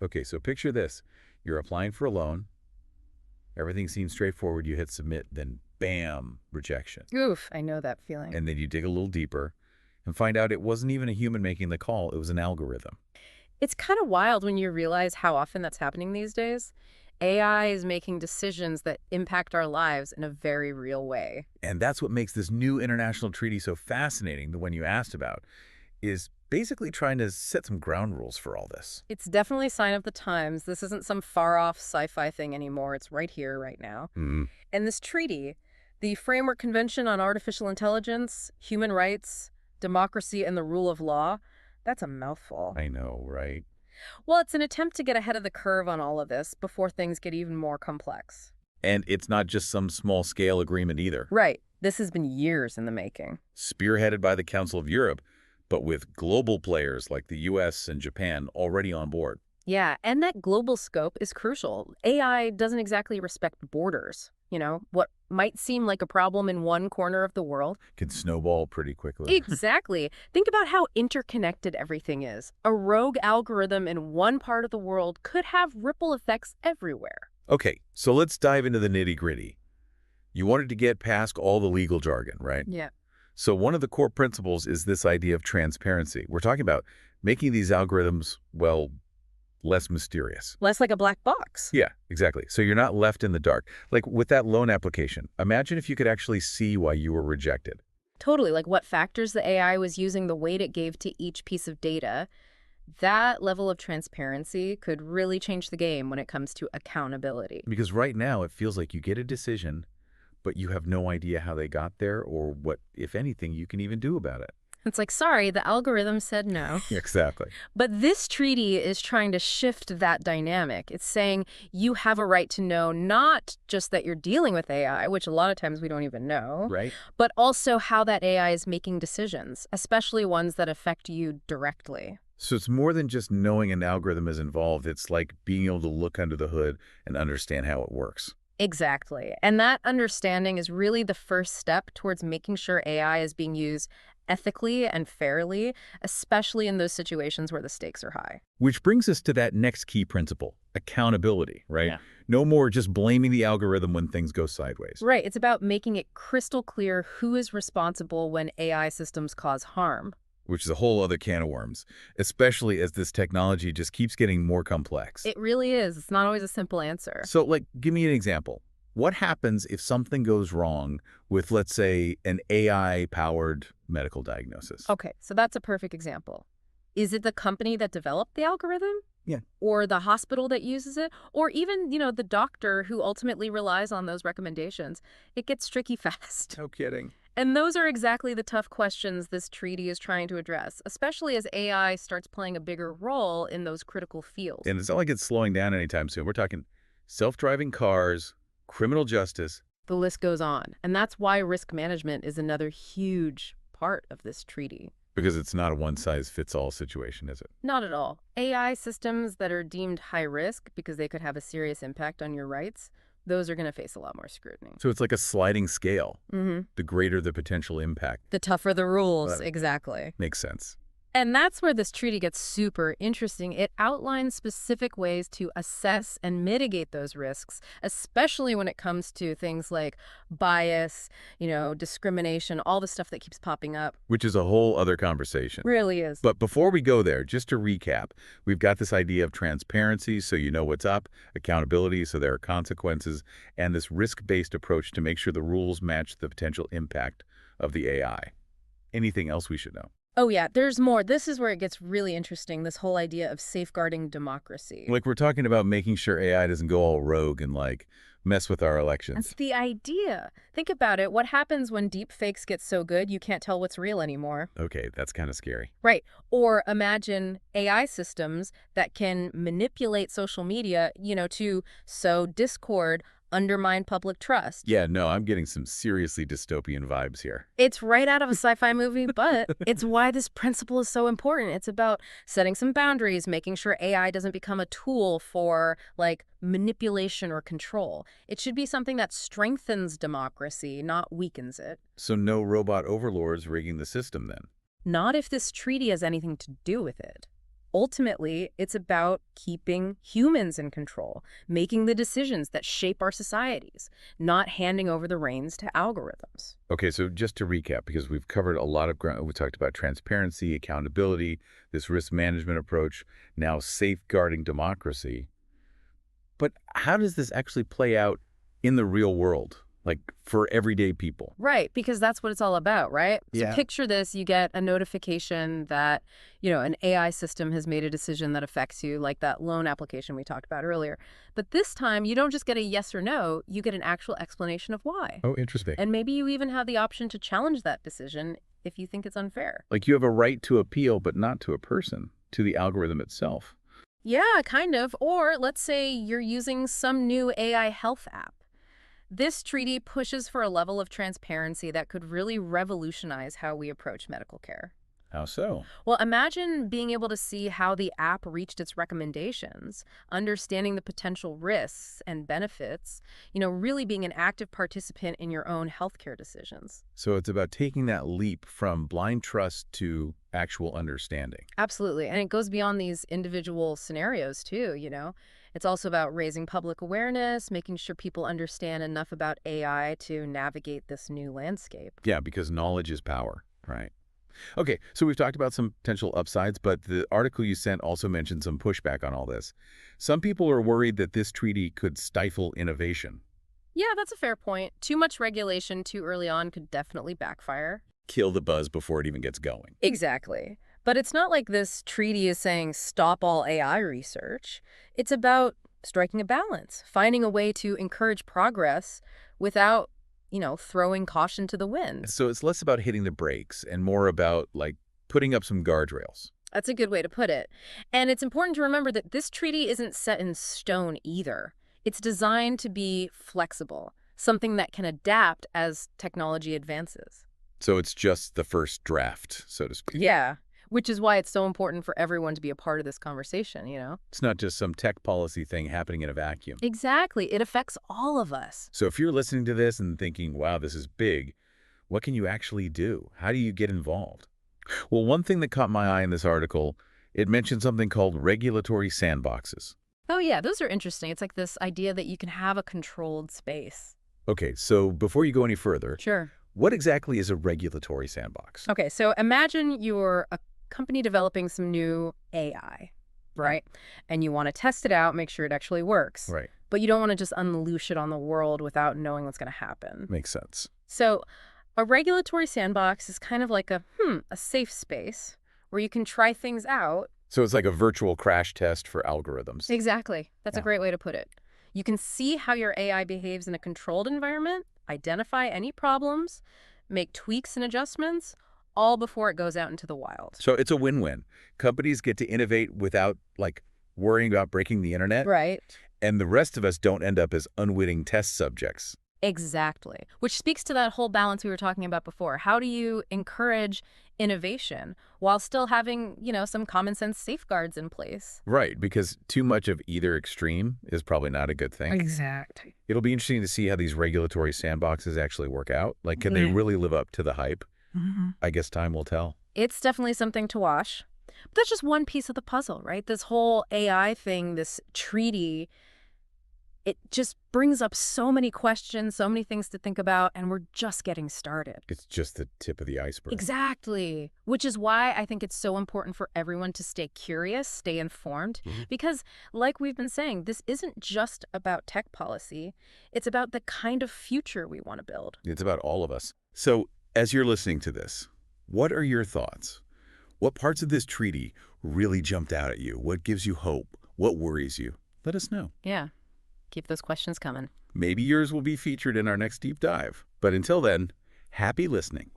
Okay, so picture this. You're applying for a loan. Everything seems straightforward. You hit submit, then bam, rejection. Oof, I know that feeling. And then you dig a little deeper and find out it wasn't even a human making the call. It was an algorithm. It's kind of wild when you realize how often that's happening these days. AI is making decisions that impact our lives in a very real way. And that's what makes this new international treaty so fascinating, the one you asked about, is basically trying to set some ground rules for all this. It's definitely a sign of the times. This isn't some far-off sci-fi thing anymore. It's right here, right now. Mm, And this treaty, the Framework Convention on Artificial Intelligence, Human Rights, Democracy, and the Rule of Law, that's a mouthful. I know, right? Well, it's an attempt to get ahead of the curve on all of this before things get even more complex. And it's not just some small-scale agreement either. Right. This has been years in the making. Spearheaded by the Council of Europe, but with global players like the US and Japan already on board. Yeah, and that global scope is crucial. AI doesn't exactly respect borders. What might seem like a problem in one corner of the world. Can snowball pretty quickly. Exactly. Think about how interconnected everything is. A rogue algorithm in one part of the world could have ripple effects everywhere. Okay, so let's dive into the nitty-gritty. You wanted to get past all the legal jargon, right? Yeah. So one of the core principles is this idea of transparency. We're talking about making these algorithms, well, less mysterious. Less like a black box. Yeah, exactly. So you're not left in the dark. Like with that loan application, imagine if you could actually see why you were rejected. Totally, like what factors the AI was using, the weight it gave to each piece of data. That level of transparency could really change the game when it comes to accountability. Because right now it feels like you get a decision, but you have no idea how they got there or what, if anything, you can even do about it. It's like, sorry, the algorithm said no. Exactly. But this treaty is trying to shift that dynamic. It's saying you have a right to know not just that you're dealing with AI, which a lot of times we don't even know, Right? but also how that AI is making decisions, especially ones that affect you directly. So it's more than just knowing an algorithm is involved. It's like being able to look under the hood and understand how it works. Exactly. And that understanding is really the first step towards making sure AI is being used ethically and fairly, especially in those situations where the stakes are high. Which brings us to that next key principle, accountability, right? Yeah. No more just blaming the algorithm when things go sideways. Right. It's about making it crystal clear who is responsible when AI systems cause harm. Which is a whole other can of worms, especially as this technology just keeps getting more complex. It really is. It's not always a simple answer. So, like, give me an example. What happens if something goes wrong with, let's say, an AI-powered medical diagnosis? Okay, so that's a perfect example. Is it the company that developed the algorithm? Yeah. Or the hospital that uses it? Or even, the doctor who ultimately relies on those recommendations? It gets tricky fast. No kidding. And those are exactly the tough questions this treaty is trying to address, especially as AI starts playing a bigger role in those critical fields. And it's not like it's slowing down anytime soon. We're talking self-driving cars, criminal justice. The list goes on. And that's why risk management is another huge part of this treaty. Because it's not a one-size-fits-all situation, is it? Not at all. AI systems that are deemed high risk because they could have a serious impact on your rights, those are going to face a lot more scrutiny. So it's like a sliding scale. Mm-hmm. The greater the potential impact. The tougher the rules, Well, exactly. Makes sense. And that's where this treaty gets super interesting. It outlines specific ways to assess and mitigate those risks, especially when it comes to things like bias, discrimination, all the stuff that keeps popping up. Which is a whole other conversation. Really is. But before we go there, just to recap, we've got this idea of transparency so you know what's up, accountability so there are consequences, and this risk-based approach to make sure the rules match the potential impact of the AI. Anything else we should know? Oh, yeah, there's more. This is where it gets really interesting, this whole idea of safeguarding democracy. Like we're talking about making sure AI doesn't go all rogue and mess with our That's elections. the idea. Think about it. What happens when deep fakes get so good you can't tell what's real anymore? Okay, that's kind of scary. Right. Or imagine AI systems that can manipulate social media, to sow discord, undermine public trust. Yeah, no, I'm getting some seriously dystopian vibes here. It's right out of a sci-fi movie, but it's why this principle is so important. It's about setting some boundaries, making sure AI doesn't become a tool for, manipulation or control. It should be something that strengthens democracy, not weakens it. So no robot overlords rigging the system then? Not if this treaty has anything to do with it. Ultimately, it's about keeping humans in control, making the decisions that shape our societies, not handing over the reins to algorithms. Okay, so just to recap, because we've covered a lot of ground, we talked about transparency, accountability, this risk management approach, now safeguarding democracy. But how does this actually play out in the real world, like for everyday people? Right, because that's what it's all about, right? So Yeah. picture this, you get a notification that, an AI system has made a decision that affects you, like that loan application we talked about earlier. But this time, you don't just get a yes or no, you get an actual explanation of why. Oh, interesting. And maybe you even have the option to challenge that decision if you think it's unfair. Like you have a right to appeal, but not to a person, to the algorithm itself. Yeah, kind of. Or let's say you're using some new AI health app. This treaty pushes for a level of transparency that could really revolutionize how we approach medical care. How so? Well, imagine being able to see how the app reached its recommendations, understanding the potential risks and benefits, really being an active participant in your own healthcare decisions. So it's about taking that leap from blind trust to actual understanding. Absolutely. And it goes beyond these individual scenarios, too. It's also about raising public awareness, making sure people understand enough about AI to navigate this new landscape. Yeah, because knowledge is power, right? Okay, so we've talked about some potential upsides, but the article you sent also mentioned some pushback on all this. Some people are worried that this treaty could stifle innovation. Yeah, that's a fair point. Too much regulation too early on could definitely backfire. Kill the buzz before it even gets going. Exactly. But it's not like this treaty is saying stop all AI research. It's about striking a balance, finding a way to encourage progress without, throwing caution to the wind. So it's less about hitting the brakes and more about, like, putting up some guardrails. That's a good way to put it. And it's important to remember that this treaty isn't set in stone either. It's designed to be flexible, something that can adapt as technology advances. So it's just the first draft, so to speak. Yeah, which is why it's so important for everyone to be a part of this conversation. It's not just some tech policy thing happening in a vacuum. Exactly. It affects all of us. So if you're listening to this and thinking, wow, this is big, what can you actually do? How do you get involved? Well, one thing that caught my eye in this article, it mentioned something called regulatory sandboxes. Oh, yeah, those are interesting. It's like this idea that you can have a controlled space. Okay, so before you go any further, Sure. what exactly is a regulatory sandbox? Okay, so imagine you're a company developing some new AI, right? And you want to test it out, make sure it actually works. Right, But you don't want to just unleash it on the world without knowing what's going to happen. makes sense. So a regulatory sandbox is kind of like a safe space where you can try things out. So it's like a virtual crash test for algorithms. Exactly. That's a Yeah. great way to put it. You can see how your AI behaves in a controlled environment, identify any problems, make tweaks and adjustments, all before it goes out into the wild. So it's a win-win. Companies get to innovate without, like, worrying about breaking the internet, Right. and the rest of us don't end up as unwitting test subjects. Exactly. Which speaks to that whole balance we were talking about before. How do you encourage innovation while still having, some common sense safeguards in place? Right, because too much of either extreme is probably not a good thing. Exactly. It'll be interesting to see how these regulatory sandboxes actually work out. Like, can they Yeah. really live up to the hype? Hmm. I guess time will tell. It's definitely something to watch. But that's just one piece of the puzzle, right? This whole AI thing, this treaty, it just brings up so many questions, so many things to think about, and we're just getting started. It's just the tip of the iceberg. Exactly. Which is why I think it's so important for everyone to stay curious, stay informed, because like we've been saying, this isn't just about tech policy. It's about the kind of future we want to build. It's about all of us. So, as you're listening to this, what are your thoughts? What parts of this treaty really jumped out at you? What gives you hope? What worries you? Let us know. Yeah. Keep those questions coming. Maybe yours will be featured in our next deep dive. But until then, happy listening.